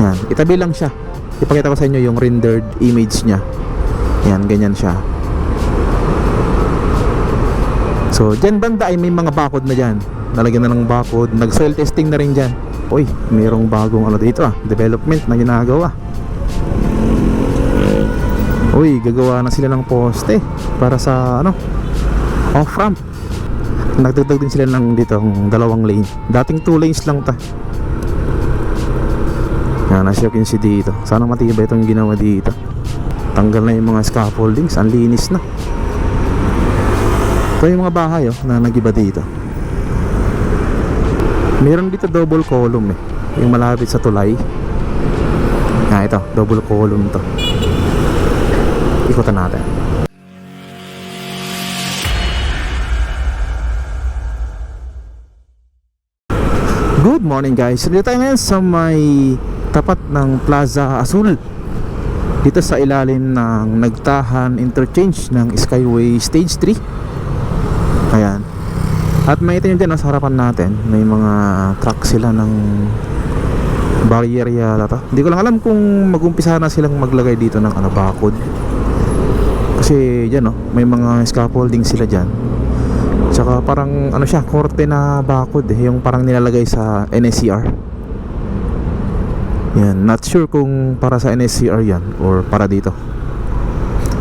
Yan, itabi lang siya. Ipakita ko sa inyo yung rendered image niya. Yan, ganyan siya. So, dyan banda ay may mga bakod na dyan. Nalagyan na ng bakod. Nag-soil testing na rin dyan. Uy, mayroong bagong ano dito development na ginagawa. Uy, gagawa na sila ng poste para sa off-ramp. Nagdagdag din sila ng dito dalawang lane. Dating 2 lanes lang ta. Yan, as you can see dito. Sana matibay itong ginawa dito. Tanggal na yung mga scaffoldings. Ang linis na. Ito yung mga bahay na nagiba dito. Meron dito double column yung malapit sa tulay. Ito, double column to. Ikutan natin. Good morning guys. Dito tayo ngayon sa may tapat ng Plaza Azul, dito sa ilalim ng Nagtahan Interchange ng Skyway Stage 3. Ayan. At may ito nyo dyan sa harapan natin. May mga truck sila ng barrier yata. Hindi ko lang alam kung mag-umpisa na silang maglagay dito ng bakod. Kasi dyan may mga scaffolding sila dyan. Tsaka parang siya, korte na bakod yung parang nilalagay sa NSCR. Yan, not sure kung para sa NSCR yan or para dito.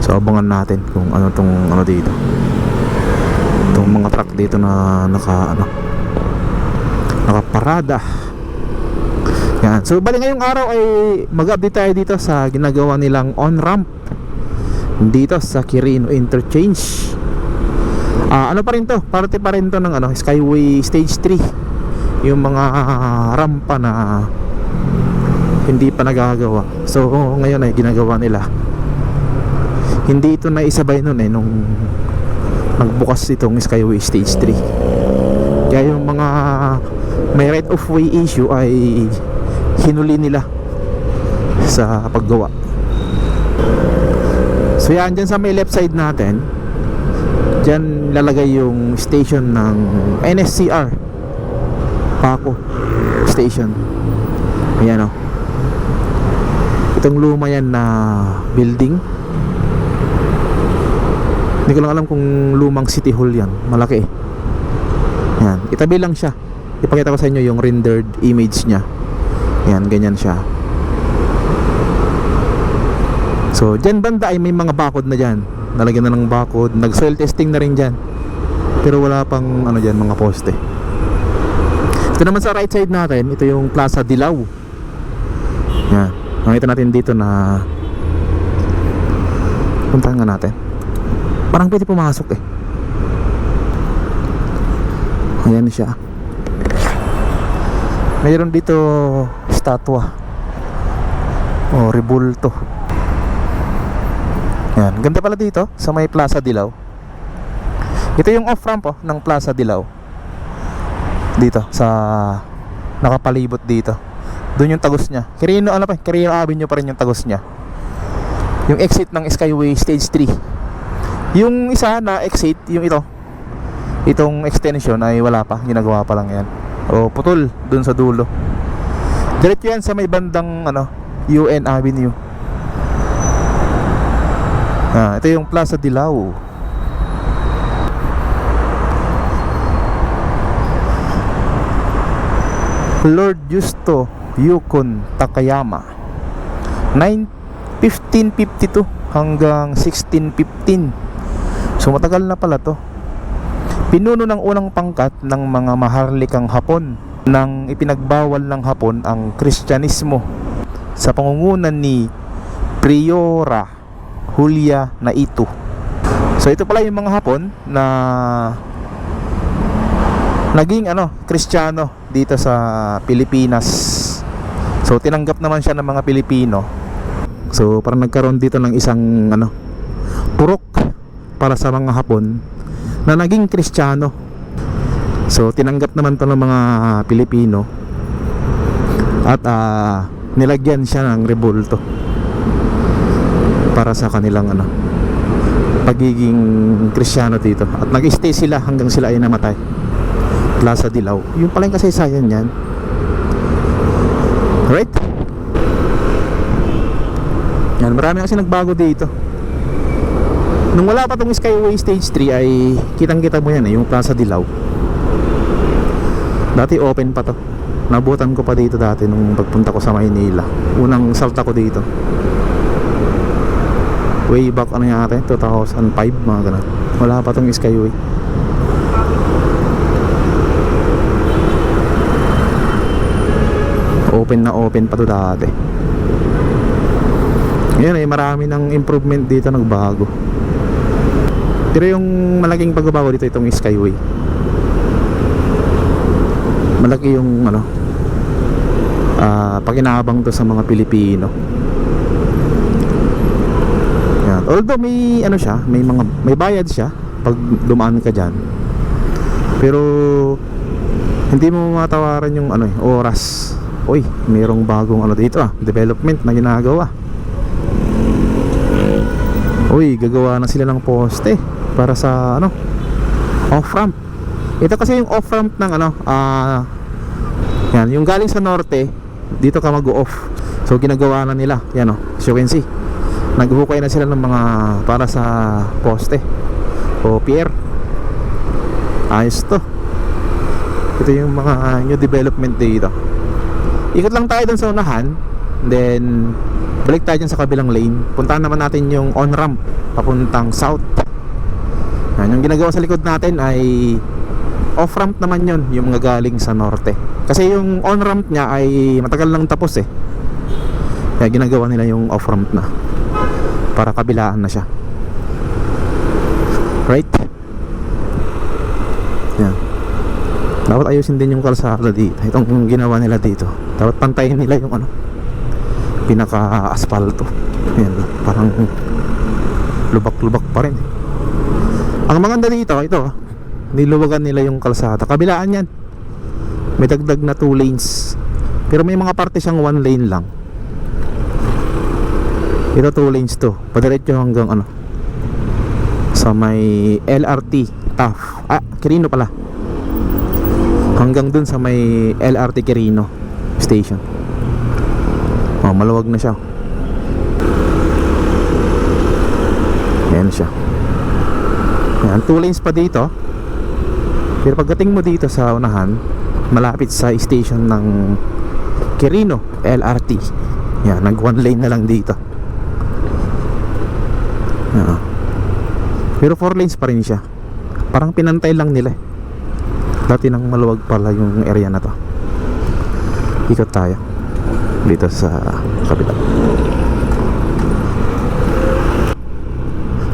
So abangan natin kung tong dito. Itong mga truck dito na nakaparada. Yan. So bali ngayong araw ay mag-update tayo dito sa ginagawa nilang on-ramp dito sa Quirino Interchange. Ano pa rin to? Parte pa rin to ng Skyway Stage 3. Yung mga rampa na hindi pa nagagawa. So ngayon ay ginagawa nila. Hindi ito na isabay nung nagbukas itong Skyway Stage 3. Kaya yung mga may right of way issue ay hinuli nila sa paggawa. So yan, dyan sa may left side natin, dyan lalagay yung station ng NSCR Paco Station. Ayan itong luma yan na building. Hindi ko lang alam kung lumang City Hall yan. Malaki yan, itabi lang siya. Ipakita ko sa inyo yung rendered image nya. Yan, ganyan siya. So dyan banda ay may mga bakod na dyan. Nalagyan na ng bakod. Nag-soil testing na rin dyan. Pero wala pang dyan, mga poste. Ito naman sa right side natin, ito yung Plaza Dilaw. Yan, nakita natin dito na puntahan nga natin. Parang pwede pumasok Ayan siya. Mayroon dito statwa rebulto. Yan, ganda pala dito sa may Plaza Dilaw. Ito yung off-ramp ng Plaza Dilaw. Dito sa nakapalibot dito. Doon yung tagos niya. Quirino Avenue pa rin yung tagos niya. Yung exit ng Skyway Stage 3. Yung isa na exit, yung itong extension ay wala pa, ginagawa pa lang yan. Putol doon sa dulo. Diretso yan sa may bandang UN Avenue. Ito yung Plaza Dilaw. Lord Justo Yukon Takayama, 1552 hanggang 1615. So matagal na pala to. Pinuno ng unang pangkat ng mga maharlikang Hapon nang ipinagbawal ng Hapon ang Kristyanismo sa pangungunan ni Priora Julia Naito. So ito pala yung mga Hapon na naging Kristiyano dito sa Pilipinas. So tinanggap naman siya ng mga Pilipino. So parang nagkaroon dito ng isang purok para sa mga Hapon na naging Kristiyano. So tinanggap naman to ng mga Pilipino at nilagyan siya ng rebulto para sa kanilang pagiging Kristiyano dito. At nag-stay sila hanggang sila ay namatay. Plaza Dilaw, yung pala yung kasaysayan yan. Alright. Yan, marami kasi nagbago dito. Nung wala pa tong Skyway Stage 3 ay kitang-kita mo yan yung Plaza Dilaw. Dati open pa to. Nabutan ko pa dito dati nung pagpunta ko sa Maynila. Unang salta ko dito. Way back ano yata, 2005 mga ganun. Wala pa tong Skyway. Open na open pa to dati. Ngayon ay marami ng improvement dito, nagbago. Pero yung malaking pagbabago dito itong Skyway. Malaki yung ano, pakinabang to sa mga Pilipino. Yan. Although may ano siya, may bayad siya pag dumaan ka diyan. Pero hindi mo matawaran yung ano oras. Uy, mayroong bagong ano dito development na ginagawa. Uy, gagawa na sila ng poste para sa ano, off-ramp. Ito kasi yung off-ramp ng ano, yan, yung galing sa norte, dito ka mag-off. So ginagawa na nila, yan as you can see. Naghukay na sila ng mga para sa poste o pier. Ayos to. Ito yung mga new development dito. Ikot lang tayo dun sa unahan, then balik tayo dyan sa kabilang lane. Puntahan naman natin yung on-ramp papuntang south. Yan, yung ginagawa sa likod natin ay off-ramp naman yun, yung mga galing sa norte. Kasi yung on-ramp niya ay matagal lang tapos kaya ginagawa nila yung off-ramp na para kabilaan na siya. Right? Yan. Dapat ayusin din yung kalsada dito. Itong ginawa nila dito, dapat pantayin nila yung ano, pinaka-asfalto. Yan, parang lubak-lubak pa rin. Ang maganda dito, ito niluwagan nila yung kalsada. Kabilaan yan, may dagdag na 2 lanes. Pero may mga parte siyang 1 lane lang. Ito 2 lanes to, padiretso hanggang ano, sa may LRT TAF, Quirino pala, hanggang dun sa may LRT Quirino station. Maluwag na siya. Ayan siya. Ayan, 2 lanes pa dito. Pero pagdating mo dito sa unahan, malapit sa station ng Quirino LRT, yan, nag 1 lane na lang dito. Yan. Pero 4 lanes pa rin siya. Parang pinantay lang nila. Dati nang maluwag pala yung area na to. Ikot tayo dito sa kabila.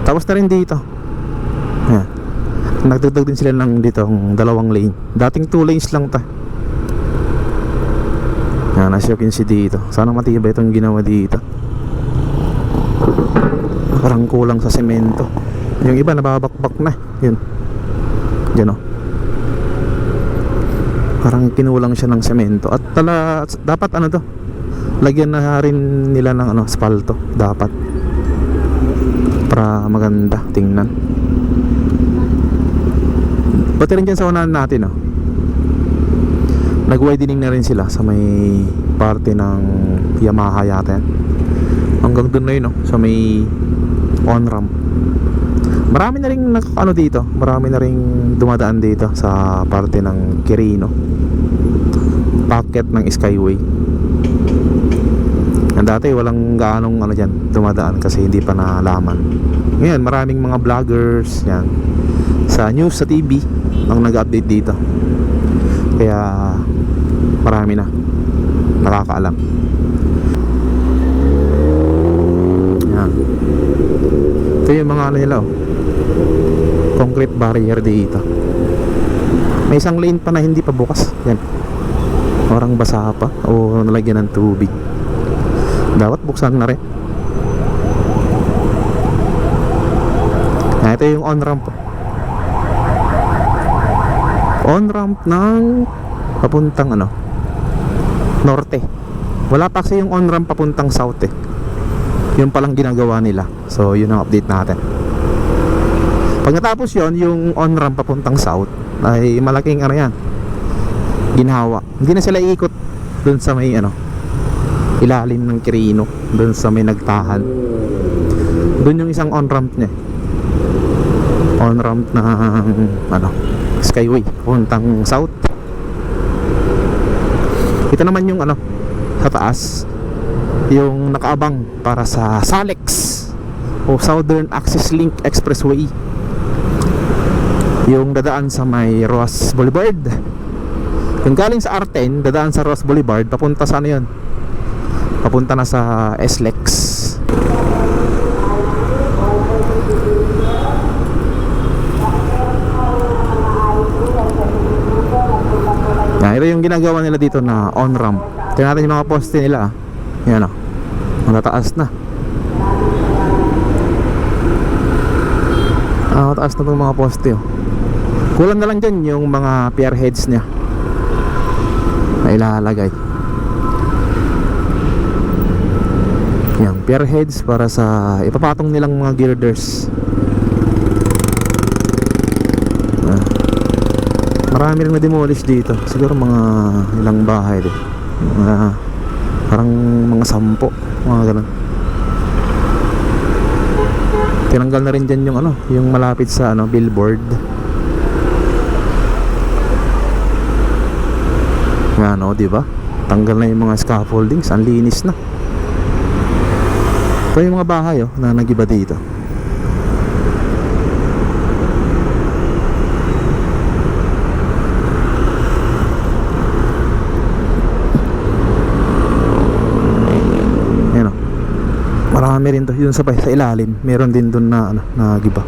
Tapos na rin dito. Yan. Nagdagdag din sila ng dito 2 lane. Dating 2 lanes lang ta. Yan, as you can see dito. Sana matibay itong ginawa dito. Parang kulang sa semento. Yung iba nababakbak na. Yun. Diyan parang kinulang siya ng semento. At dapat ano to, lagyan na rin nila ng ano, asfalto. Dapat para maganda tingnan. Pati rin dyan sa unahan natin nag-widening na rin sila sa may parte ng Yamaha yata yan. Hanggang dun na yun sa may on-ramp. Marami na rin ano dito, marami na rin dumadaan dito sa parte ng Quirino, packet ng Skyway. Dati walang gaanong ano dyan dumadaan kasi hindi pa nalaman. Ngayon maraming mga vloggers yan, sa news, sa TV ang nag-update dito. Kaya marami na nakakaalam. Yan. Ito yung mga ano nila concrete barrier dito. May isang lane pa na hindi pa bukas. Yan. Parang basa pa o nalagyan ng tubig. Dapat buksan na rin. Ito yung on-ramp. On-ramp ng papuntang ano, norte. Wala pa kasi yung on-ramp papuntang south Yun palang ginagawa nila. So yun ang update natin. Pag natapos yun, yung on-ramp papuntang south ay malaking ano yan, ginawa. Hindi na sila iikot dun sa may ano, ilalim ng Quirino, doon sa may nagtahan. Doon yung isang on-ramp niya, on-ramp ng ano, Skyway puntang south. Ito naman yung ano, sa taas, yung nakaabang para sa SALEX o Southern Access Link Expressway, yung dadaan sa may Roas Boulevard. Kung galing sa R10, dadaan sa Roas Boulevard, papunta sa ano yun, papunta na sa SLEX. Ito yung ginagawa nila dito na on-ramp. Tingnan natin yung mga poste nila. Yan o, matataas na. Mataas na itong mga poste oh. Kulang na lang dyan yung mga pier heads niya na ilalagay. Yan, pier heads para sa ipapatong nilang mga girders. Marami rin na-demolish dito. Siguro mga ilang bahay din. Parang mga 10, mga ganun. Tinanggal na rin dyan yung ano, yung malapit sa ano, billboard. Yan o, diba? Tanggal na yung mga scaffoldings. Ang linis na. Ito yung mga bahay oh, na nagiba dito. Marami rin to, yun sa ilalim meron din doon na ano, nagiba.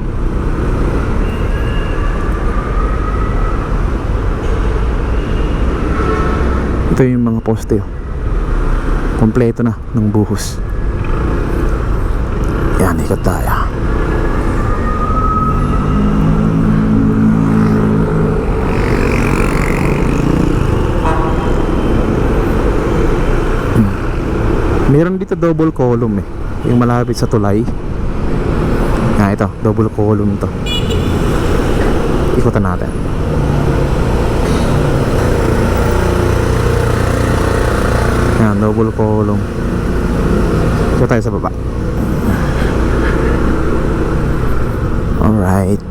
Ito yung mga poste oh. Kompleto na ng buhos. Yan, ikot tayo. Meron dito double column eh, yung malapit sa tulay. Ito, double column to. Ikutan natin. Yan, double column. Ito tayo sa baba. Alright.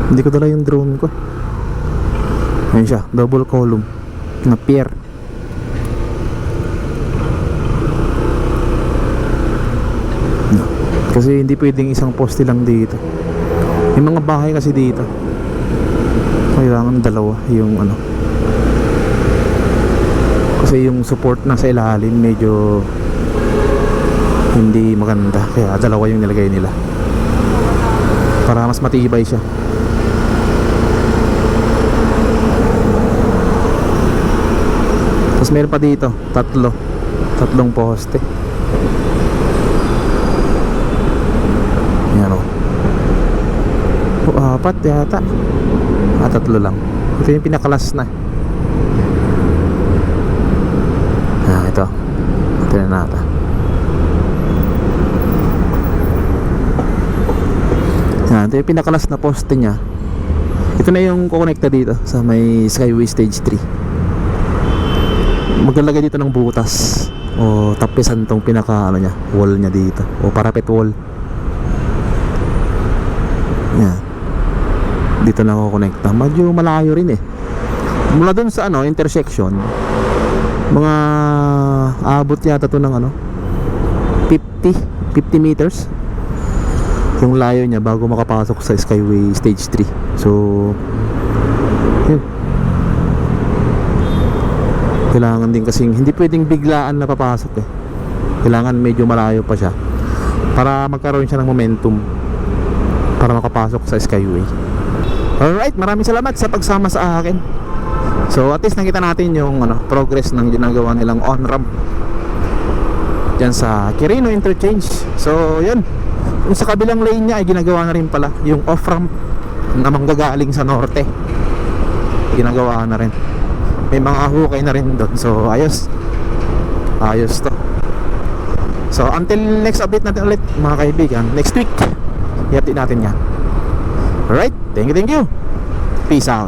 Hindi ko dala yung drone ko. Ayan siya, double column na pier. Kasi hindi pwedeng isang poste lang dito. Yung mga bahay kasi dito kailangan dalawa yung ano. Kasi yung support na sa ilalim medyo hindi maganda, kaya dalawa yung nilagay nila para mas matibay siya. Tapos meron pa dito tatlong poste. Yan o, 4 yata, 3 lang. Ito yung pinakalas na. Ito na natin. Ito yung pinakalas na poste nya. Ito na yung kukonekta dito sa may Skyway Stage 3. Maglalagay dito ng butas o tapisan tong pinaka ano nya, wall nya dito, o parapet wall. Yan. Dito na ako konekta. Medyo malayo rin eh. Mula dun sa ano, intersection, mga abot yata to ng ano, 50 meters yung layo niya bago makapasok sa Skyway Stage 3. So yun. Kailangan din kasing hindi pwedeng biglaan na papasok eh. Kailangan medyo malayo pa siya para magkaroon siya ng momentum para makapasok sa Skyway. Alright, maraming salamat sa pagsama sa akin. So at least nakita natin yung ano, progress ng ginagawa nilang on-ramp dyan sa Quirino Interchange. So yun, yung sa kabilang lane niya ay ginagawa na rin pala yung off-ramp na manggagaling sa norte. Ginagawa na rin. May mga hukay na rin doon. So ayos to. So until next update natin ulit mga kaibigan, next week i-update natin yan. Alright, thank you. Peace out.